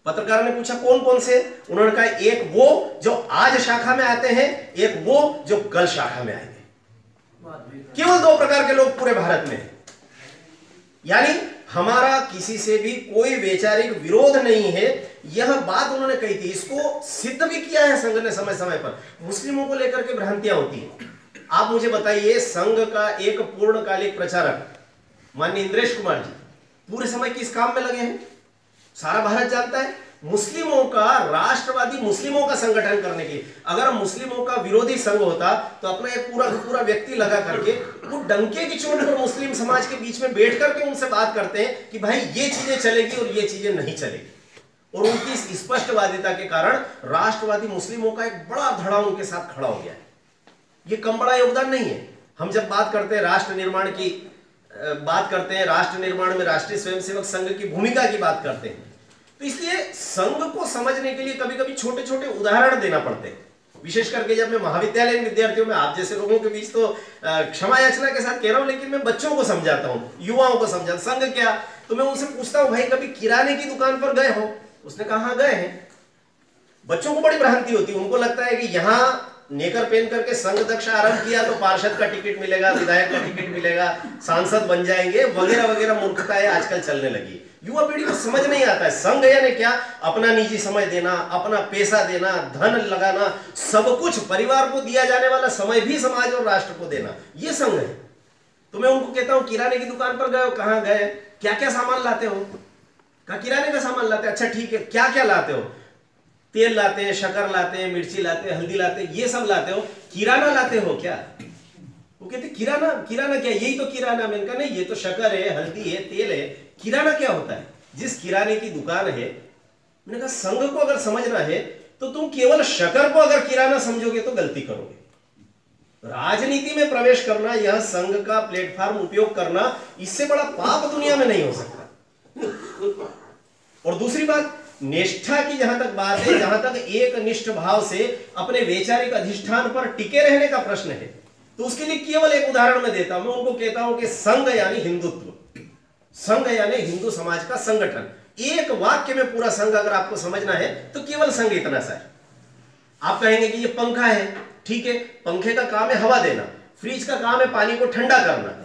पत्रकार ने पूछा कौन कौन से, उन्होंने कहा एक वो जो आज शाखा में आते हैं, एक वो जो कल शाखा में आएंगे। केवल 2 प्रकार के लोग पूरे भारत में हैं। यानी हमारा किसी से भी कोई वैचारिक विरोध नहीं है, यह बात उन्होंने कही थी। इसको सिद्ध भी किया है संघ ने समय समय पर। मुस्लिमों को लेकर के भ्रांतियां होती हैं। आप मुझे बताइए, संघ का एक पूर्णकालिक प्रचारक माननीय इंद्रेश कुमार जी पूरे समय किस काम में लगे हैं, सारा भारत जानता है। मुस्लिमों का, राष्ट्रवादी मुस्लिमों का संगठन करने के, अगर मुस्लिमों का विरोधी संघ होता तो अपना एक पूरा व्यक्ति लगा करके वो डंके की चोट पर मुस्लिम समाज के बीच में बैठ करके उनसे बात करते हैं कि भाई ये चीजें चलेगी और ये चीजें नहीं चलेगी। और उनकी इस स्पष्टवादिता के कारण राष्ट्रवादी मुस्लिमों का एक बड़ा धड़ा उनके साथ खड़ा हो गया है। ये कम बड़ा योगदान नहीं है। हम जब बात करते हैं राष्ट्र निर्माण की, बात करते हैं राष्ट्र निर्माण में राष्ट्रीय स्वयंसेवक संघ की भूमिका की बात करते हैं, तो इसलिए संघ को समझने के लिए कभी कभी छोटे छोटे उदाहरण देना पड़ते हैं। विशेष करके जब मैं महाविद्यालयीन विद्यार्थियों में, आप जैसे लोगों के बीच तो क्षमा याचना के साथ कह रहा हूं, लेकिन मैं बच्चों को समझाता हूं, युवाओं को समझाता, संघ क्या, तो मैं उनसे पूछता हूं भाई कभी किराने की दुकान पर गए हो? उसने कहा हाँ गए हैं। बच्चों को बड़ी भ्रांति होती है, उनको लगता है कि यहां नेकर पहन करके संघ दक्ष आरंभ किया तो पार्षद का टिकट मिलेगा, विधायक का टिकट मिलेगा, सांसद बन जाएंगे, वगैरह वगैरह मूर्खताएं आजकल चलने लगी। युवा पीढ़ी को समझ नहीं आता है संघ यानी क्या, अपना निजी समय देना, अपना पैसा देना, धन लगाना, सब कुछ परिवार को दिया जाने वाला समय भी समाज और राष्ट्र को देना, ये संघ है। तो मैं उनको कहता हूं किराने की दुकान पर गए हो? कहां गए? क्या क्या सामान लाते हो? कहा किराने का सामान लाते हैं। अच्छा ठीक है, क्या क्या लाते हो? तेल लाते हैं, शक्कर लाते हैं, मिर्ची लाते हैं, हल्दी लाते हैं, ये सब लाते हो, किराना लाते हो क्या? वो कहते किराना, किराना क्या, यही तो किराना। मैंने कहा नहीं, ये तो शक्कर है, हल्दी है, तेल है, किराना क्या होता है? जिस किराने की दुकान है, मैंने कहा संघ को अगर समझना है तो तुम केवल शक्कर को अगर किराना समझोगे तो गलती करोगे। राजनीति में प्रवेश करना, यह संघ का प्लेटफॉर्म उपयोग करना, इससे बड़ा पाप दुनिया में नहीं हो सकता। और दूसरी बात, निष्ठा की जहां तक बात है, जहां तक एक निष्ठ भाव से अपने वैचारिक अधिष्ठान पर टिके रहने का प्रश्न है, तो उसके लिए केवल एक उदाहरण मैं देता हूं। मैं उनको कहता हूं कि संघ यानी हिंदुत्व, संघ यानी हिंदू समाज का संगठन। एक वाक्य में पूरा संघ अगर आपको समझना है तो केवल संघ इतना सा है। आप कहेंगे कि ये पंखा है, ठीक है, पंखे का काम है हवा देना, फ्रिज का काम है पानी को ठंडा करना,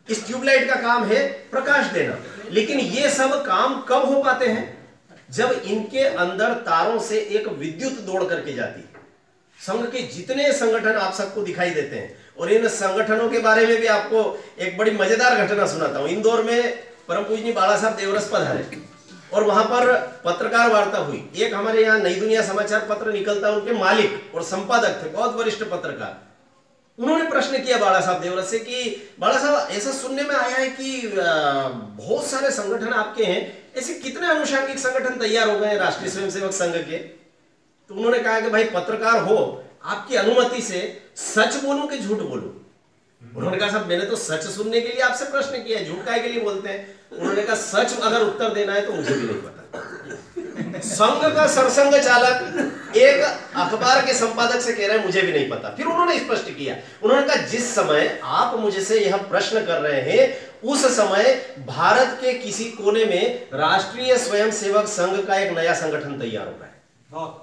इस ट्यूबलाइट का काम है प्रकाश देना। लेकिन ये सब काम कब हो पाते हैं? जब इनके अंदर तारों से एक विद्युत दौड़ करके जाती है। संघ के जितने संगठन आप सबको दिखाई देते हैं, और इन संगठनों के बारे में भी आपको एक बड़ी मजेदार घटना सुनाता हूं। इंदौर में परम पूजनीय बाला साहब देवरस पधारे और वहां पर पत्रकार वार्ता हुई। एक हमारे यहाँ नई दुनिया समाचार पत्र निकलता, उनके मालिक और संपादक थे, बहुत वरिष्ठ पत्रकार। उन्होंने प्रश्न किया बाला साहब देवरस से कि बाला साहब, ऐसा सुनने में आया है कि बहुत सारे संगठन आपके हैं, ऐसे कितने अनुषंगिक संगठन तैयार हो गए राष्ट्रीय स्वयंसेवक संघ के? तो उन्होंने कहा कि भाई पत्रकार हो, आपकी अनुमति से सच बोलूं कि झूठ बोलूं? उन्होंने कहा साहब मैंने तो सच सुनने के लिए आपसे प्रश्न किया है, झूठ काहे के लिए बोलते हैं? उन्होंने कहा सच अगर उत्तर देना है तो मुझे भी नहीं पता। संघ का सरसंघ चालक एक अखबार के संपादक से कह रहे हैं मुझे भी नहीं पता। फिर उन्होंने स्पष्ट किया, उन्होंने कहा जिस समय आप मुझसे यह प्रश्न कर रहे हैं उस समय भारत के किसी कोने में राष्ट्रीय स्वयंसेवक संघ का एक नया संगठन तैयार हो रहा है।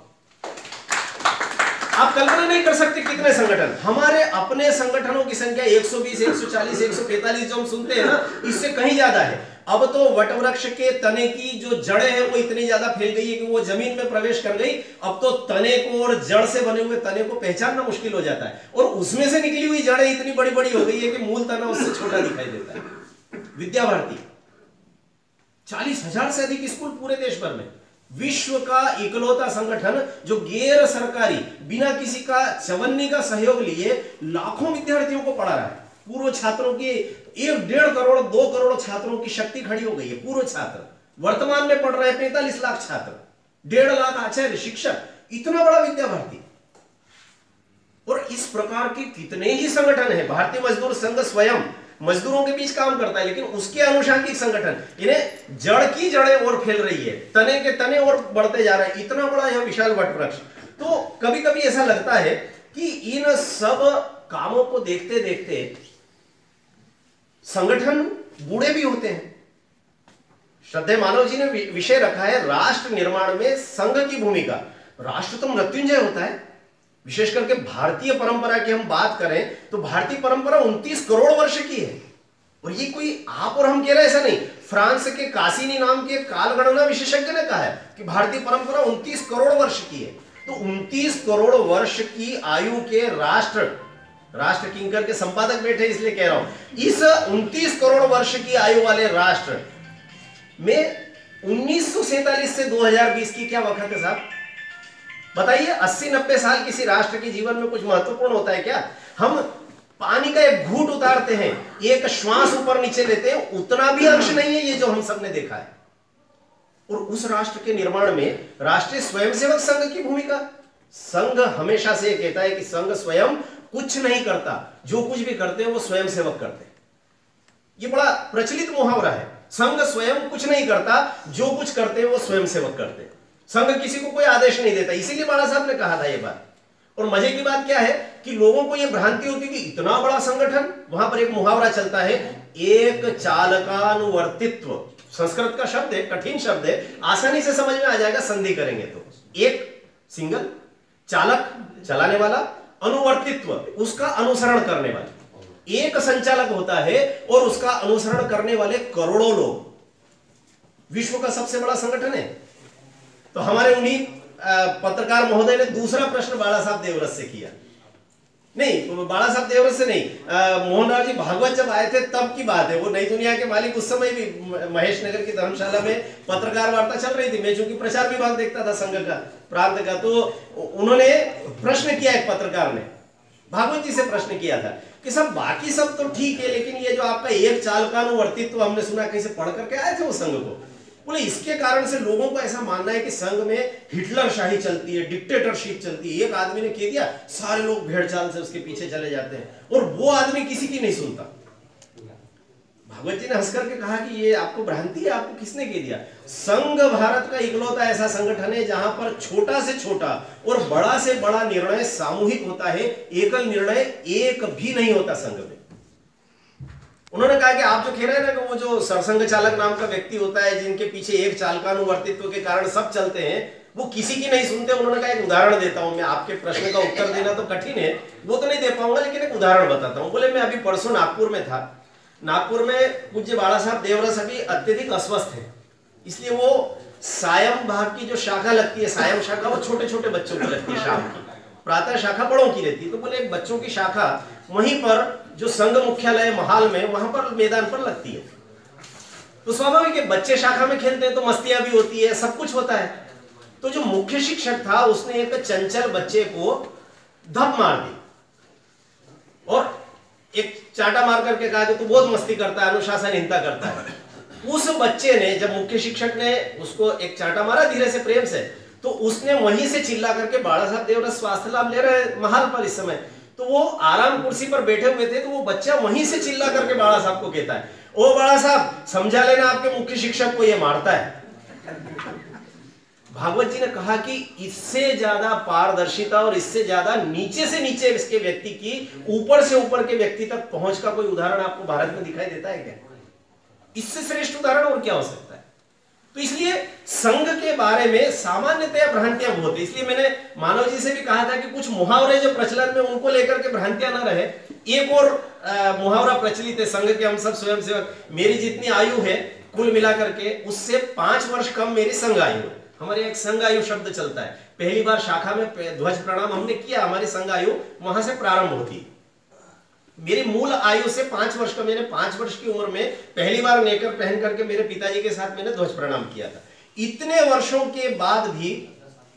आप कल्पना नहीं कर सकते कितने संगठन। हमारे अपने संगठनों की संख्या 120, 140, 145 जो हम सुनते हैं ना, इससे कहीं ज्यादा है। अब तो वटवृक्ष के तने की जो जड़ें हैं वो इतनी ज्यादा फैल गई है कि वो जमीन में प्रवेश कर गई। अब तो तने को और जड़ से बने हुए तने को पहचानना मुश्किल हो जाता है, और उसमें से निकली हुई जड़ें इतनी बड़ी बड़ी हो गई है कि मूल तना उससे छोटा दिखाई देता है। विद्या भारती 40,000 से अधिक स्कूल पूरे देश भर में, विश्व का इकलौता संगठन जो गैर सरकारी, बिना किसी का चवन्नी का सहयोग लिए लाखों विद्यार्थियों को पढ़ा रहा है। पूर्व छात्रों की 1.5 करोड़ 2 करोड़ छात्रों की शक्ति खड़ी हो गई है। पूर्व छात्र वर्तमान में पढ़ रहे 45 लाख छात्र, 1.5 लाख आचार्य शिक्षक, इतना बड़ा विद्या भारती। और इस प्रकार के कितने ही संगठन है। भारतीय मजदूर संघ स्वयं मजदूरों के बीच काम करता है, लेकिन उसके अनुषंगिक संगठन, इन्हें जड़ की जड़ें और फैल रही है, तने के तने और बढ़ते जा रहे हैं। इतना बड़ा यह विशाल वटवृक्ष। तो कभी कभी ऐसा लगता है कि इन सब कामों को देखते देखते संगठन बूढ़े भी होते हैं। श्रद्धेय मानव जी ने विषय रखा है राष्ट्र निर्माण में संघ की भूमिका। राष्ट्र तो मृत्युंजय होता है। विशेष करके भारतीय परंपरा की हम बात करें तो भारतीय परंपरा 29 करोड़ वर्ष की है। और ये कोई आप और हम कह रहे हैं ऐसा नहीं, फ्रांस के कासिनी नाम के कालगणना विशेषज्ञ ने कहा है कि भारतीय परंपरा 29 करोड़ वर्ष की है। तो 29 करोड़ वर्ष की आयु के राष्ट्र किंकर के संपादक बैठे इसलिए कह रहा हूं, इस 29 करोड़ वर्ष की आयु वाले राष्ट्र में 1947 से 2020 की क्या वक्त है साहब? बताइए, 80-90 साल किसी राष्ट्र के जीवन में कुछ महत्वपूर्ण होता है क्या? हम पानी का एक घूंट उतारते हैं, एक श्वास ऊपर नीचे लेते हैं, उतना भी अंश नहीं है ये जो हम सबने देखा है। और उस राष्ट्र के निर्माण में राष्ट्रीय स्वयंसेवक संघ की भूमिका। संघ हमेशा से कहता है कि संघ स्वयं कुछ नहीं करता, जो कुछ भी करते हैं वो स्वयंसेवक करते हैं। ये बड़ा प्रचलित मुहावरा है, संघ स्वयं कुछ नहीं करता, जो कुछ करते हैं वो स्वयंसेवक करते हैं। संघ किसी को कोई आदेश नहीं देता, इसीलिए बाला साहब ने कहा था ये बात। और मजे की बात क्या है कि लोगों को यह भ्रांति होती है कि इतना बड़ा संगठन, वहां पर एक मुहावरा चलता है, एक चालकानुवर्तित्व। संस्कृत का शब्द है, कठिन शब्द है, आसानी से समझ में आ जाएगा संधि करेंगे तो। एक सिंगल, चालक चलाने वाला, अनुवर्तित्व उसका अनुसरण करने वाला। एक संचालक होता है और उसका अनुसरण करने वाले करोड़ों लोग। विश्व का सबसे बड़ा संगठन है। तो हमारे उन्हीं पत्रकार महोदय ने दूसरा प्रश्न बाला साहब देवव्रत से किया। नहीं, बाला साहब देवव्रत से नहीं, मोहनराव जी भागवत जब आए थे तब की बात है। वो नई दुनिया के मालिक उस समय भी महेश नगर की धर्मशाला में पत्रकार वार्ता चल रही थी। मैं चूंकि प्रचार विभाग देखता था संघ का, प्रांत का, तो उन्होंने प्रश्न किया, एक पत्रकार ने भागवत जी से प्रश्न किया था कि सब बाकी सब तो ठीक है, लेकिन ये जो आपका एक चालकानुवर्तित्व हमने सुना, कहीं से पढ़ करके आए थे वो संघ को। बोले इसके कारण से लोगों को ऐसा मानना है कि संघ में हिटलर शाही चलती है, डिक्टेटरशिप चलती है। एक आदमी ने कह दिया, सारे लोग भेड़ चाल से उसके पीछे चले जाते हैं और वो आदमी किसी की नहीं सुनता। भागवत जी ने हंस करके कहा कि ये आपको भ्रांति है, आपको किसने कह दिया? संघ भारत का इकलौता ऐसा संगठन है जहां पर छोटा से छोटा और बड़ा से बड़ा निर्णय सामूहिक होता है, एकल निर्णय एक भी नहीं होता संघ में। उन्होंने कहा कि आप जो कह रहे हैं ना कि वो जो सरसंघ चालक नाम का व्यक्ति होता है जिनके पीछे एक चालकानुवर्तित्व के कारण सब चलते हैं, वो किसी की नहीं सुनते। उन्होंने कहा एक उदाहरण देता हूं मैं, आपके प्रश्न का उत्तर देना तो कठिन है, वो तो नहीं दे पाऊंगा, लेकिन एक उदाहरण बताता हूं। बोले मैं अभी परसों नागपुर में था। नागपुर में पूज्य बाला साहब देवव्रत अभी अत्यधिक अस्वस्थ है, इसलिए वो सायं भाग की जो शाखा लगती है, सायं शाखा, वो छोटे छोटे बच्चों की लगती है शाम की, प्रातः शाखा बड़ों की रहती है। तो बोले एक बच्चों की शाखा वहीं पर जो संघ मुख्यालय महाल में, वहां पर मैदान पर लगती है। तो स्वाभाविक है, बच्चे शाखा में खेलते हैं तो मस्तियां भी होती है, सब कुछ होता है। तो जो मुख्य शिक्षक था उसने एक चंचल बच्चे को धप मार दी और एक चांटा मार करके कहा कि तू बहुत मस्ती करता है, अनुशासनहीनता करता है। उस बच्चे ने, जब मुख्य शिक्षक ने उसको एक चांटा मारा धीरे से, प्रेम से, तो उसने वहीं से चिल्ला करके, बाला साहब देवव्रत स्वास्थ्य लाभ ले रहे महाल पर इस समय, तो वो आराम कुर्सी पर बैठे हुए थे, तो वो बच्चा वहीं से चिल्ला करके बाला साहब को कहता है, ओ बाला साहब समझा लेना आपके मुख्य शिक्षक को, ये मारता है। भागवत जी ने कहा कि इससे ज्यादा पारदर्शिता और इससे ज्यादा नीचे से नीचे इसके व्यक्ति की ऊपर से ऊपर के व्यक्ति तक पहुंच का कोई उदाहरण आपको भारत में दिखाई देता है क्या? इससे श्रेष्ठ उदाहरण और क्या हो सकता है? तो इसलिए संघ के बारे में सामान्यतया भ्रांतियां बहुत है। इसलिए मैंने मानव जी से भी कहा था कि कुछ मुहावरे जो प्रचलन में, उनको लेकर के भ्रांतियां न रहे। एक और मुहावरा प्रचलित है संघ के, हम सब स्वयंसेवक, मेरी जितनी आयु है कुल मिलाकर के उससे 5 वर्ष कम मेरी संघ आयु है। हमारे एक संघ आयु शब्द चलता है, पहली बार शाखा में ध्वज प्रणाम हमने किया, हमारी संघ आयु वहां से प्रारंभ होती है। मेरी मूल आयु से 5 वर्ष का, मैंने 5 वर्ष की उम्र में पहली बार नेकर पहन करके मेरे पिताजी के साथ मैंने ध्वज प्रणाम किया था। इतने वर्षों के बाद भी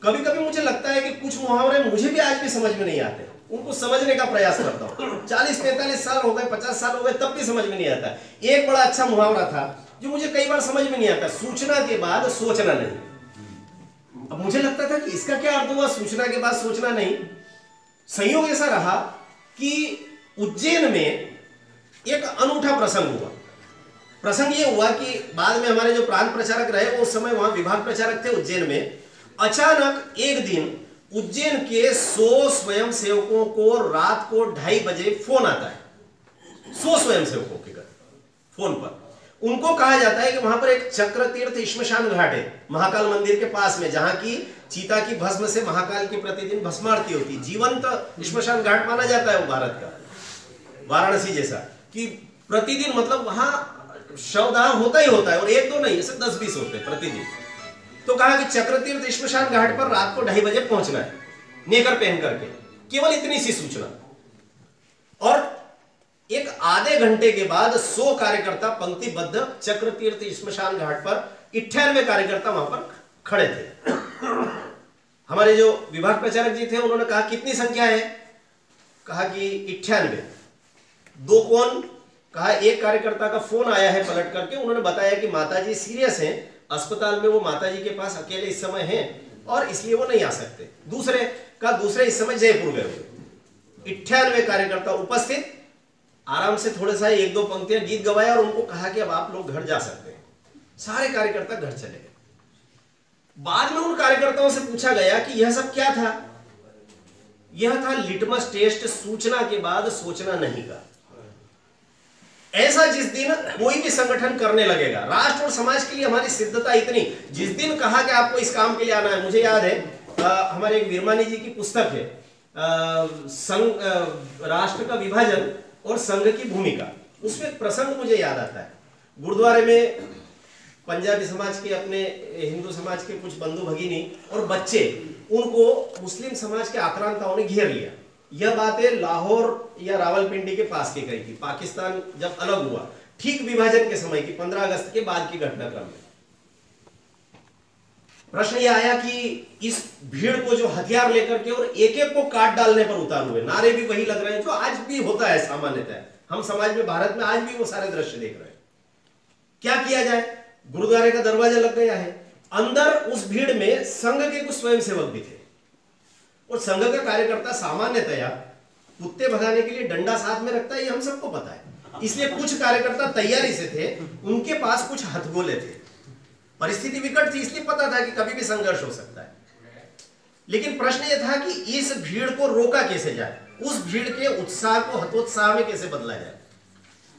कभी कभी मुझे लगता है कि कुछ मुहावरे मुझे भी आज भी समझ में नहीं आते, उनको समझने का प्रयास करता हूँ। 40-45 साल हो गए, 50 साल हो गए, तब भी समझ में नहीं आता। एक बड़ा अच्छा मुहावरा था जो मुझे कई बार समझ में नहीं आता, सूचना के बाद सोचना नहीं। अब मुझे लगता था कि इसका क्या अर्थ हुआ, सूचना के बाद सोचना नहीं। संयोग ऐसा रहा कि उज्जैन में एक अनूठा प्रसंग हुआ। प्रसंग ये हुआ कि बाद में हमारे जो प्रांत प्रचारक रहे, वो उस समय वहां विभाग प्रचारक थे उज्जैन में। अचानक एक दिन उज्जैन के 100 स्वयंसेवकों को रात को 2:30 बजे फोन आता है। 100 स्वयंसेवकों के घर फोन पर उनको कहा जाता है कि वहां पर एक चक्र तीर्थ श्मशान घाट है महाकाल मंदिर के पास में, जहां की चीता की भस्म से महाकाल की प्रतिदिन भस्मारती होती। जीवंत श्मशान घाट माना जाता है वो भारत का, वाराणसी जैसा, कि प्रतिदिन मतलब वहां शवदाह होता ही होता है, और एक दो नहीं, ऐसे 10-20 होते हैं प्रतिदिन। तो कहा कि चक्रतीर्थ श्मशान घाट पर रात को 2:30 बजे पहुंचना है, नेकर पहन करके। केवल इतनी सी सूचना, और एक आधे घंटे के बाद 100 कार्यकर्ता पंक्तिबद्ध चक्रतीर्थ श्मशान घाट पर, 98 कार्यकर्ता वहां पर खड़े थे। हमारे जो विभाग प्रचारक जी थे उन्होंने कहा कितनी संख्या है, कहा कि 98। दो कौन, कहा एक कार्यकर्ता का फोन आया है पलट करके, उन्होंने बताया कि माताजी सीरियस हैं, अस्पताल में वो माताजी के पास अकेले इस समय हैं और इसलिए वो नहीं आ सकते। दूसरे का, दूसरे इस समय जयपुर गए हुए। 98 कार्यकर्ता उपस्थित, आराम से थोड़ा सा 1-2 पंक्तियां गीत गवाया और उनको कहा कि अब आप लोग घर जा सकते हैं। सारे कार्यकर्ता घर चले गए। बाद में उन कार्यकर्ताओं से पूछा गया कि यह सब क्या था। यह था लिटमस टेस्ट, सूचना के बाद सोचना नहीं का। ऐसा जिस दिन कोई भी संगठन करने लगेगा, राष्ट्र और समाज के लिए हमारी सिद्धता इतनी, जिस दिन कहा कि आपको इस काम के लिए आना है। मुझे याद है हमारे एक वीरमानी जी की पुस्तक है, राष्ट्र का विभाजन और संघ की भूमिका। उसमें एक प्रसंग मुझे याद आता है। गुरुद्वारे में पंजाबी समाज के, अपने हिंदू समाज के कुछ बंधु भगिनी और बच्चे, उनको मुस्लिम समाज के आक्रांताओं ने घेर लिया। यह बातें लाहौर या रावलपिंडी के पास की गई थी, पाकिस्तान जब अलग हुआ, ठीक विभाजन के समय की, 15 अगस्त के बाद की घटनाक्रम में। प्रश्न यह आया कि इस भीड़ को जो हथियार लेकर के और एक एक को काट डालने पर उतार हुए, नारे भी वही लग रहे हैं जो आज भी होता है सामान्यतः, हम समाज में, भारत में आज भी वो सारे दृश्य देख रहे हैं। क्या किया जाए? गुरुद्वारे का दरवाजा लग गया है, अंदर उस भीड़ में संघ के कुछ स्वयंसेवक भी थे, और संघ का कार्यकर्ता सामान्यतया कुत्ते भगाने के लिए डंडा साथ में रखता है, ये हम सबको पता है। इसलिए कुछ कार्यकर्ता तैयारी से थे, उनके पास कुछ हथगोले थे। परिस्थिति विकट थी, इसलिए पता था कि कभी भी संघर्ष हो सकता है। लेकिन प्रश्न यह था कि इस भीड़ को रोका कैसे जाए, उस भीड़ के उत्साह को हतोत्साह में कैसे बदला जाए।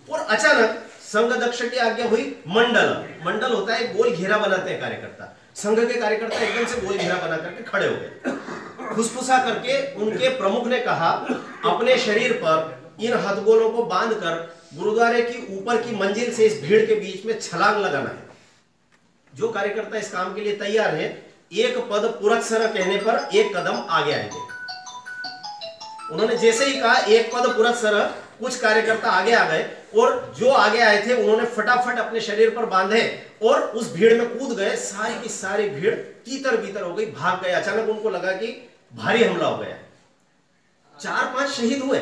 और अचानक संघ अध्यक्ष की आज्ञा हुई, मंडल होता है, गोल घेरा बनाते हैं कार्यकर्ता। संघ के कार्यकर्ता एकदम से गोल घेरा बना करके खड़े हो गए। फुसफुसा करके उनके प्रमुख ने कहा, अपने शरीर पर इन हथगोलों को बांधकर गुरुद्वारे की ऊपर की मंजिल से इस भीड़ के बीच में छलांग लगाना है। जो कार्यकर्ता इस काम के लिए तैयार हैं, एक पद पुरस्सर कहने पर एक कदम आगे आएंगे। उन्होंने जैसे ही कहा एक पद पुरस्सर, कुछ कार्यकर्ता आगे आ गए, और जो आगे आए थे उन्होंने फटाफट अपने शरीर पर बांधे और उस भीड़ में कूद गए। सारी की सारी भीड़ तीतर बीतर हो गई, भाग गए। अचानक उनको लगा कि भारी हमला हो गया। 4-5 शहीद हुए।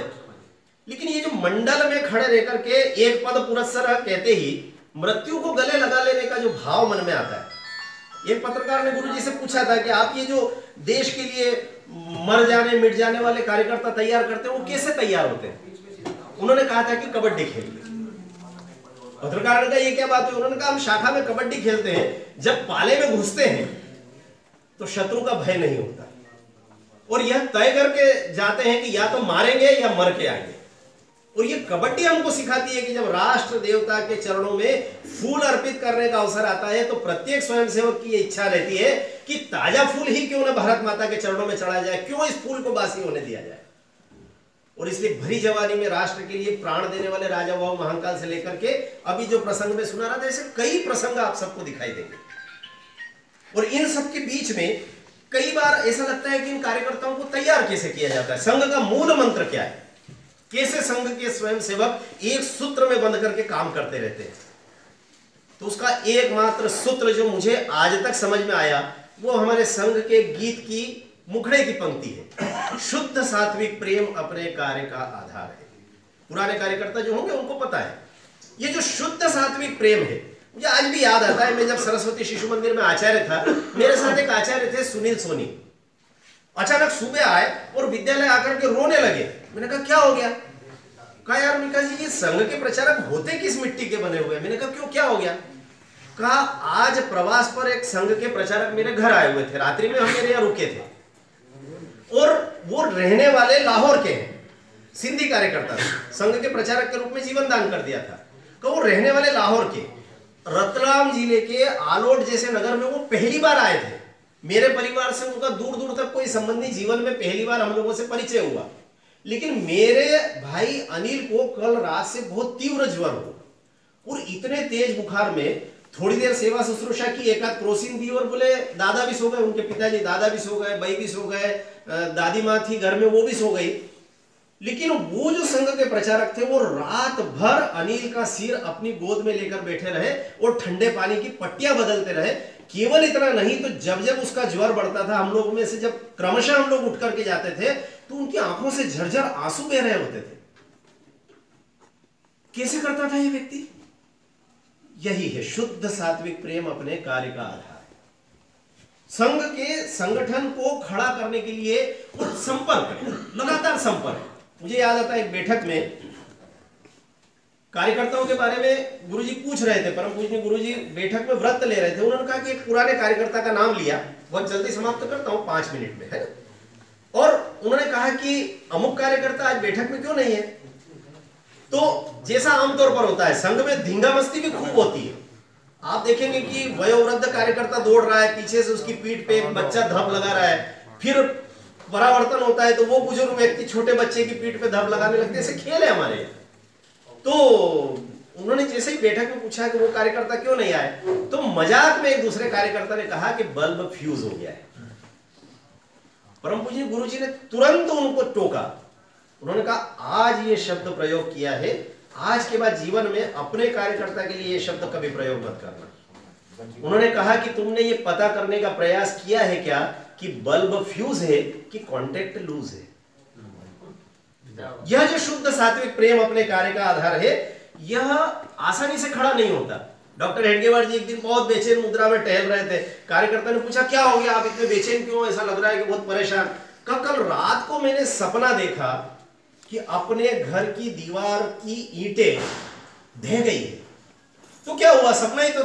लेकिन ये जो मंडल में खड़े रहकर के एक पद पुरस्सर कहते ही मृत्यु को गले लगा लेने का जो भाव मन में आता है। एक पत्रकार ने गुरुजी से पूछा था कि आप ये जो देश के लिए मर जाने मिट जाने वाले कार्यकर्ता तैयार करते हैं, वो कैसे तैयार होते हैं? उन्होंने कहा था कि कबड्डी खेलते। पत्रकार ने कहा ये क्या बात है? उन्होंने कहा हम शाखा में कबड्डी खेलते हैं, जब पाले में घुसते हैं तो शत्रु का भय नहीं होता, और यह तय करके जाते हैं कि या तो मारेंगे या मर के आएंगे। और ये कबड्डी हमको सिखाती है कि जब राष्ट्र देवता के चरणों में फूल अर्पित करने का अवसर आता है, तो प्रत्येक स्वयंसेवक की ये इच्छा रहती है कि ताजा फूल ही क्यों न भारत माता के चरणों में चढ़ाया जाए, क्यों इस फूल को बासी होने दिया जाए। और इसलिए भरी जवानी में राष्ट्र के लिए प्राण देने वाले राजा भाव महाकाल से लेकर के अभी जो प्रसंग में सुना रहा था, ऐसे कई प्रसंग आप सबको दिखाई देंगे। और इन सब के बीच में कई बार ऐसा लगता है कि इन कार्यकर्ताओं को तैयार कैसे किया जाता है, संघ का मूल मंत्र क्या है, कैसे संघ के स्वयंसेवक एक सूत्र में बंध करके काम करते रहते हैं। तो उसका एकमात्र सूत्र जो मुझे आज तक समझ में आया, वो हमारे संघ के गीत की मुखड़े की पंक्ति है, शुद्ध सात्विक प्रेम अपने कार्य का आधार है। पुराने कार्यकर्ता जो होंगे उनको पता है ये जो शुद्ध सात्विक प्रेम है। मुझे आज भी याद आता है, मैं जब सरस्वती शिशु मंदिर में आचार्य था, मेरे साथ एक आचार्य थे सुनील सोनी। अचानक सुबह आए और विद्यालय आकर के रोने लगे। मैंने कहा क्या हो गया? कहा यार मिका जी, ये संघ के प्रचारक होते किस मिट्टी के बने हुए? मैंने कहा क्यों, क्या हो गया? कहा आज प्रवास पर एक संघ के प्रचारक मेरे घर आए हुए थे, रात्रि में हम मेरे यहाँ रुके थे, और वो रहने वाले लाहौर के हैं, सिंधी कार्यकर्ता, संघ के प्रचारक के रूप में जीवन दान कर दिया था। तो वो रहने वाले लाहौर के, रतलाम जिले के आलोट जैसे नगर में वो पहली बार आए थे। मेरे परिवार से उनका दूर दूर तक कोई संबंध नहीं, जीवन में पहली बार हम लोगों से परिचय हुआ। लेकिन मेरे भाई अनिल को कल रात से बहुत तीव्र ज्वर हुआ और इतने तेज बुखार में थोड़ी देर सेवा शुश्रूषा की, एक आध क्रोसिन दी और बोले दादा भी सो गए, उनके पिताजी दादा भी सो गए, भाई भी सो गए, दादी माँ थी घर में वो भी सो गई। लेकिन वो जो संघ के प्रचारक थे वो रात भर अनिल का सिर अपनी गोद में लेकर बैठे रहे और ठंडे पानी की पट्टियां बदलते रहे। केवल इतना नहीं तो जब जब उसका ज्वर बढ़ता था, हम लोग में से जब क्रमशः हम लोग उठ करके जाते थे तो उनकी आंखों से झरझर आंसू बह रहे होते थे। कैसे करता था ये व्यक्ति? यही है शुद्ध सात्विक प्रेम, अपने कार्य का आधार। संघ के संगठन को खड़ा करने के लिए संपर्क, लगातार संपर्क। मुझे याद आता है एक बैठक में कार्यकर्ताओं के बारे में गुरुजी पूछ रहे थे, परम पूजनीय गुरुजी बैठक में व्रत ले रहे थे। उन्होंने कहा कि एक पुराने कार्यकर्ता का नाम लिया, बहुत जल्दी समाप्त करता हूं 5 मिनट में, है। और उन्होंने कहा कि अमुक कार्यकर्ता आज बैठक में क्यों नहीं है? तो जैसा आमतौर पर होता है संघ में धींगा मस्ती भी खूब होती है। आप देखेंगे कि वयोवृद्ध कार्यकर्ता दौड़ रहा है, पीछे से उसकी पीठ पे एक बच्चा धप लगा रहा है, फिर परावर्तन होता है तो वो बुजुर्ग व्यक्ति छोटे बच्चे की पीठ पे धप लगाने लगते हैं। ऐसे खेल है हमारे यहाँ। तो उन्होंने जैसे ही बैठक में पूछा कि वो कार्यकर्ता क्यों नहीं आए, तो मजाक में एक दूसरे कार्यकर्ता ने कहा कि बल्ब फ्यूज हो गया है। परम पूज्य गुरुजी ने तुरंत उनको टोका। उन्होंने कहा आज ये शब्द प्रयोग किया है, आज के बाद जीवन में अपने कार्यकर्ता के लिए ये शब्द कभी प्रयोग मत करना। उन्होंने कहा कि तुमने ये पता करने का प्रयास किया है क्या कि बल्ब फ्यूज है कि कॉन्टेक्ट लूज है? यह जो शुद्ध सात्विक प्रेम अपने कार्य का आधार है, यह आसानी से खड़ा नहीं होता। डॉक्टर हेडगेवार जी एक दिन बहुत बेचैन मुद्रा में टहल रहे थे। कार्यकर्ता ने पूछा क्या हो गया, आप इतने बेचैन क्यों, ऐसा लग रहा है कि बहुत परेशान। कल रात को मैंने सपना देखा कि अपने घर की दीवार की ईंटें ढह गई है। तो क्या हुआ, सपना ही तो